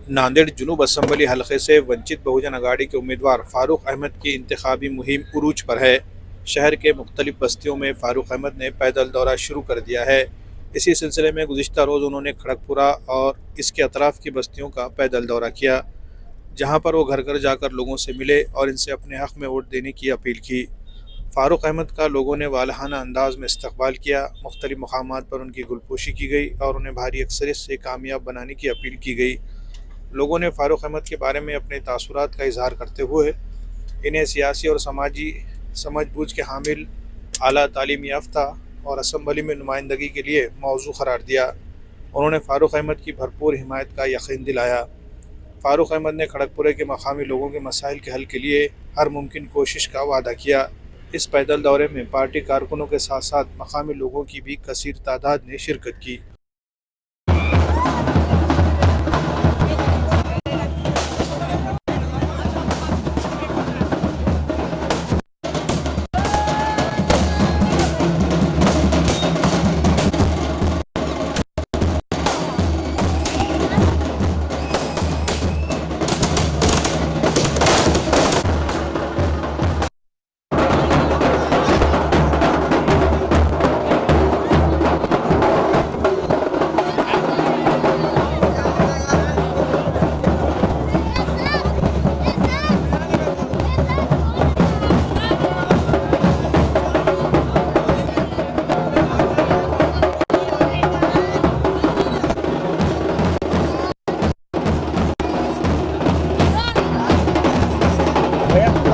Nanded जुनूब assembly हलके से वंचित बहुजन अघाड़ी के उम्मीदवार फारूक अहमद की इंतखाबी मुहिम उरूज पर है। शहर के मुख्तलिफ बस्तियों में फारूक अहमद ने पैदल दौरा शुरू कर दिया है। इसी सिलसिले में गुज़िश्ता रोज़ उन्होंने खड़गपुरा और इसके अतराफ़ की बस्तियों का पैदल दौरा किया, जहां पर वो घर घर जाकर लोगों से मिले और इनसे अपने हक़ में वोट देने की अपील की। फारूक अहमद का लोगों ने वालहाना अंदाज में इस्तकबाल किया। मुख्तलिफ मकामात पर उनकी गुलपोशी की गई और उन्हें भारी अक्सरियत से कामयाब बनाने की अपील की गई। लोगों ने फारूक अहमद के बारे में अपने तासुरात का इजहार करते हुए इन्हें सियासी और समाजी समझबूझ के हामिल, आला तालीम याफ्ता और असम्बली में नुमाइंदगी के लिए मौजू करार दिया। उन्होंने फारूक अहमद की भरपूर हिमायत का यकीन दिलाया। फारूक अहमद ने खड़गपुरे के मकामी लोगों के मसाइल के हल के लिए हर मुमकिन कोशिश का वादा किया। इस पैदल दौरे में पार्टी कारकुनों के साथ साथ मकामी लोगों की भी कसीर तादाद ने शिरकत की।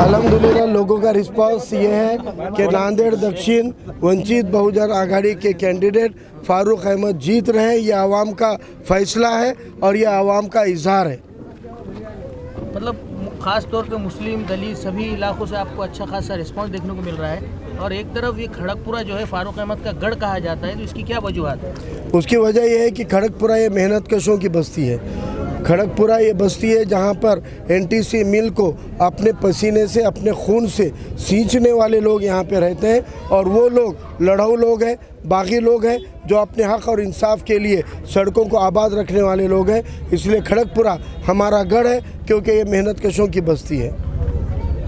अल्हम्दुलिल्लाह लोगों का रिस्पांस ये है कि नांदेड़ दक्षिण वंचित बहुजन आघाड़ी के कैंडिडेट फारूक अहमद जीत रहे हैं। ये आवाम का फैसला है और ये आवाम का इजहार है। मतलब ख़ास तौर पे मुस्लिम, दलित सभी इलाकों से आपको अच्छा खासा रिस्पांस देखने को मिल रहा है। और एक तरफ ये खड़गपुरा जो है फारूक अहमद का गढ़ कहा जाता है, तो इसकी क्या वजूहत है? उसकी वजह यह है कि खड़गपुरा ये मेहनत कशों की बस्ती है। खड़गपुरा ये बस्ती है जहाँ पर एनटीसी मिल को अपने पसीने से, अपने खून से सींचने वाले लोग यहाँ पे रहते हैं और वो लोग लड़ाऊ लोग हैं, बागी लोग हैं जो अपने हक़ और इंसाफ के लिए सड़कों को आबाद रखने वाले लोग हैं। इसलिए खड़गपुरा हमारा गढ़ है क्योंकि ये मेहनत कशों की बस्ती है।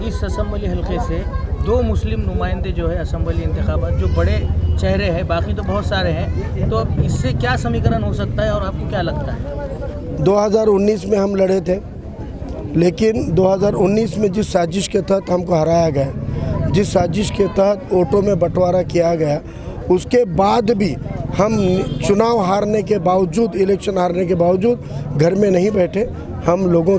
इस असम्बली हल्के से 2 मुस्लिम नुमाइंदे जो है असम्बली इंतखाबात जो बड़े चेहरे हैं, बाकी तो बहुत सारे हैं, तो अब इससे क्या समीकरण हो सकता है और आपको क्या लगता है? 2019 में हम लड़े थे, लेकिन 2019 में जिस साजिश के तहत हमको हराया गया, जिस साजिश के तहत वोटों में बंटवारा किया गया, उसके बाद भी हम चुनाव हारने के बावजूद, इलेक्शन हारने के बावजूद घर में नहीं बैठे। हम लोगों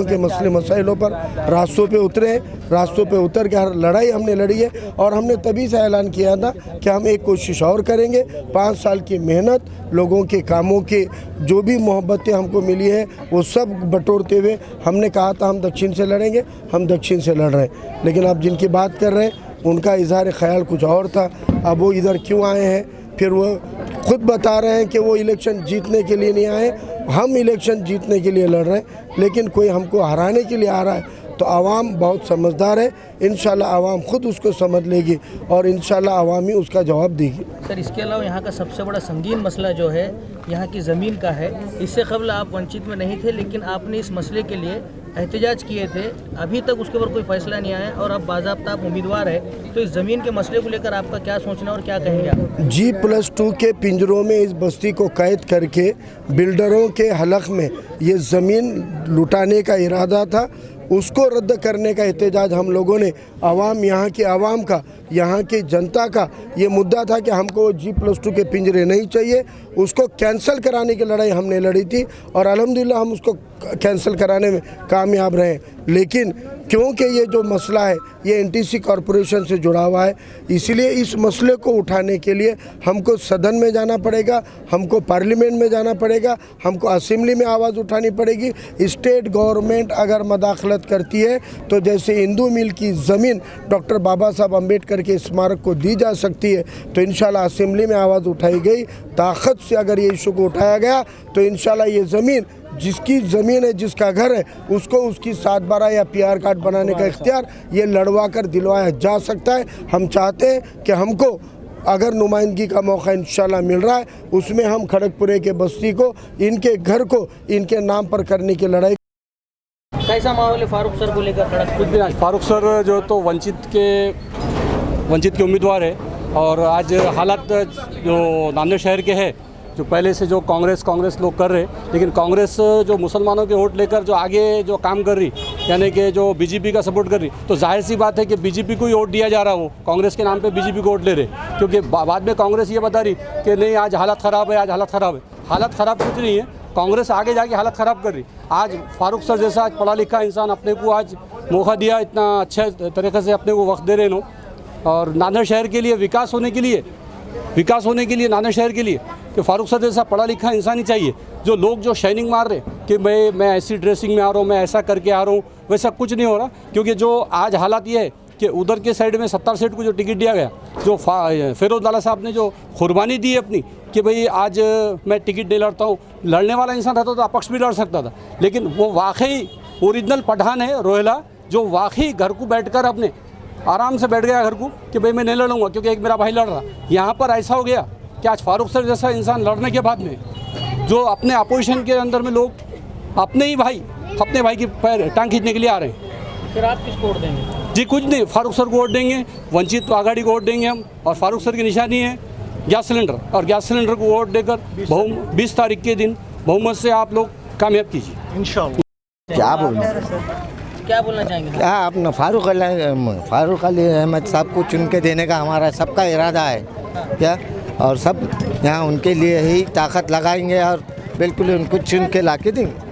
के मसले मसाइलों पर रास्तों पे उतरे हैं। रास्तों पे उतर के हर लड़ाई हमने लड़ी है और हमने तभी से ऐलान किया था कि हम एक कोशिश और करेंगे। 5 साल की मेहनत, लोगों के कामों के जो भी मोहब्बतें हमको मिली है वो सब बटोरते हुए हमने कहा था हम दक्षिण से लड़ेंगे, हम दक्षिण से लड़ रहे हैं। लेकिन आप जिनकी बात कर रहे हैं उनका इजहार ख्याल कुछ और था। अब वो इधर क्यों आए हैं? फिर वो खुद बता रहे हैं कि वो इलेक्शन जीतने के लिए नहीं आए। हम इलेक्शन जीतने के लिए लड़ रहे हैं, लेकिन कोई हमको हराने के लिए आ रहा है तो आवाम बहुत समझदार है। इंशाल्लाह आवाम खुद उसको समझ लेगी और इंशाल्लाह आवाम ही उसका जवाब देगी। सर, इसके अलावा यहाँ का सबसे बड़ा संगीन मसला जो है यहाँ की ज़मीन का है। इससे कबल आप वंचित में नहीं थे, लेकिन आपने इस मसले के लिए एहतजाज किए थे। अभी तक उसके ऊपर कोई फैसला नहीं आया और अब बाज़ाब्ता आप उम्मीदवार है, तो इस ज़मीन के मसले को लेकर आपका क्या सोचना और क्या कहेंगे आप? G+2 के पिंजरों में इस बस्ती को कैद करके बिल्डरों के हलक में ये ज़मीन लुटाने का इरादा था, उसको रद्द करने का एहतजाज हम लोगों ने आवाम, यहाँ की आवाम का, यहाँ की जनता का ये मुद्दा था कि हमको G+2 के पिंजरे नहीं चाहिए। उसको कैंसिल कराने की लड़ाई हमने लड़ी थी और अल्हम्दुलिल्लाह हम उसको कैंसिल कराने में कामयाब रहे। लेकिन क्योंकि ये जो मसला है ये एनटीसी कॉरपोरेशन से जुड़ा हुआ है, इसलिए इस मसले को उठाने के लिए हमको सदन में जाना पड़ेगा, हमको पार्लियामेंट में जाना पड़ेगा, हमको असेंबली में आवाज़ उठानी पड़ेगी। स्टेट गवर्नमेंट अगर मदाखलत करती है तो जैसे हिंदू मिल की ज़मीन डॉक्टर बाबा साहब अम्बेडकर के स्मारक को दी जा सकती है, तो इंशाल्लाह असेंबली में आवाज़ उठाई गई, ताकत से अगर ये इशू को उठाया गया तो इंशाल्लाह ये ज़मीन, जिसकी ज़मीन है, जिसका घर है, उसको उसकी 7/12 या PR कार्ड बनाने का इख्तियार ये लड़वा कर दिलवाया जा सकता है। हम चाहते हैं कि हमको अगर नुमाइंदगी का मौका इंशाल्लाह मिल रहा है, उसमें हम खड़गपुरे के बस्ती को, इनके घर को इनके नाम पर करने की लड़ाई। कैसा माहौल है फारूक सर को लेकर खड़गपुर? फारूक सर जो तो वंचित के उम्मीदवार है, और आज हालात जो नांदेड़ शहर के हैं, जो पहले से जो कांग्रेस लोग कर रहे, लेकिन कांग्रेस जो मुसलमानों के वोट लेकर जो आगे जो काम कर रही, यानी कि जो बीजेपी का सपोर्ट कर रही, तो जाहिर सी बात है कि बीजेपी को ही वोट दिया जा रहा, वो कांग्रेस के नाम पे बीजेपी को वोट ले रहे, क्योंकि बाद में कांग्रेस ये बता रही कि नहीं आज हालत ख़राब है, आज हालत ख़राब है। हालत ख़राब कुछ नहीं है, कांग्रेस आगे जाके हालत ख़राब कर रही। आज फारूक सर जैसा आज पढ़ा लिखा इंसान अपने को आज मौका दिया, इतना अच्छे तरीके से अपने को वक्त दे रहे नो, और नांदेड़ शहर के लिए विकास होने के लिए नांदेड़ शहर के लिए कि फारूक सर जैसा पढ़ा लिखा इंसान ही चाहिए। जो लोग जो शाइनिंग मार रहे कि मैं ऐसी ड्रेसिंग में आ रहा हूँ, मैं ऐसा करके आ रहा हूँ, वैसा कुछ नहीं हो रहा, क्योंकि जो आज हालात ये है कि उधर के साइड में 70 सीट को जो टिकट दिया गया, जो फिरोज लाला साहब ने जो कुर्बानी दी अपनी कि भाई आज मैं टिकट नहीं लड़ता हूँ, लड़ने वाला इंसान रहता तो अपक्ष भी लड़ सकता था, लेकिन वो वाकई ओरिजिनल पठान है रोहिला, जो वाकई घर को बैठकर अपने आराम से बैठ गया घर को कि भाई मैं नहीं लड़ूंगा क्योंकि एक मेरा भाई लड़ रहा। यहाँ पर ऐसा हो गया कि आज फारूक सर जैसा इंसान लड़ने के बाद में जो अपने अपोजिशन के अंदर में लोग अपने भाई की पैर टांग खींचने के लिए आ रहे हैं। फिर आप किसको वोट देंगे? जी कुछ नहीं, फारूक सर को वोट देंगे, वंचित आघाड़ी को वोट देंगे हम, और फारूक सर की निशानी है गैस सिलेंडर, और गैस सिलेंडर को वोट देकर 20 तारीख के दिन बहुमत से आप लोग कामयाब कीजिए इंशाअल्लाह। क्या बोलना चाहेंगे? क्या अपना फारूक अली अहमद साहब को चुन के देने का हमारा सबका इरादा है क्या, और सब यहाँ उनके लिए ही ताकत लगाएंगे और बिल्कुल उनको चुन के ला के देंगे।